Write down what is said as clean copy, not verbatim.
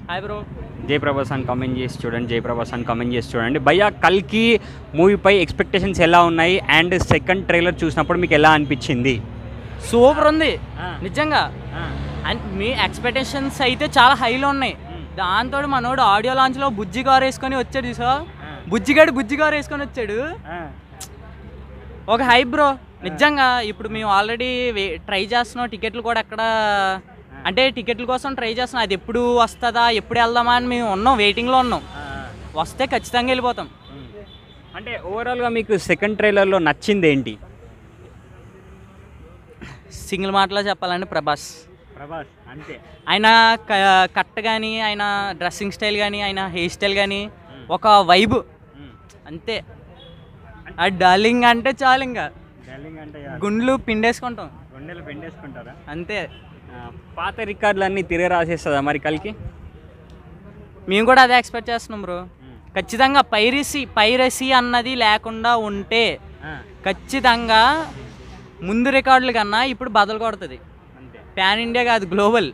Hi bro. జయప్రభాస్ అని comment చేసి చూడండి, జయప్రభాస్ అని కామెంట్ చేసి చూడండి. భయ్యా కల్కి మూవీపై ఎక్స్పెక్టేషన్స్ ఎలా ఉన్నాయి అండ్ సెకండ్ ట్రైలర్ చూసినప్పుడు మీకు ఎలా అనిపించింది? సూపర్ ఉంది నిజంగా. అండ్ మీ ఎక్స్పెక్టేషన్స్ అయితే చాలా హైలో ఉన్నాయి. దాంతో మనోడు ఆడియో లాంచ్లో బుజ్జి కారు వేసుకొని వచ్చాడు చూసా, బుజ్జి కారు వేసుకొని వచ్చాడు. ఒక హై బ్రో నిజంగా. ఇప్పుడు మేము ఆల్రెడీ ట్రై చేస్తున్నాం, టికెట్లు కూడా ఎక్కడ అంటే టికెట్ల కోసం ట్రై చేస్తున్నాం. అది ఎప్పుడు వస్తుందా, ఎప్పుడు వెళ్దామా అని మేము ఉన్నాం, వెయిటింగ్లో ఉన్నాం. వస్తే ఖచ్చితంగా వెళ్ళిపోతాం. అంటే ఓవరాల్గా మీకు సెకండ్ ట్రైలర్లో నచ్చింది ఏంటి? సింగిల్ మాటలో చెప్పాలంటే ప్రభాస్ అంతే. ఆయన కట్ కానీ, ఆయన డ్రెస్సింగ్ స్టైల్ కానీ, ఆయన హెయిర్ స్టైల్ కానీ ఒక వైబ్ అంతే. ఆ డార్లింగ్ అంటే చాలు, ఇంకా గుండెలు పిండేసుకుంటాం. అంతే. పాత రికార్డులన్నీ తిరిగి రాసేస్తుందా మరి కల్కి? మేము కూడా అదే ఎక్స్పెక్ట్ చేస్తున్నాం బ్రో. ఖచ్చితంగా పైరసీ అన్నది లేకుండా ఉంటే ఖచ్చితంగా ముందు రికార్డుల కన్నా ఇప్పుడు బదలు కొడుతుంది. పాన్ ఇండియా కాదు, గ్లోబల్.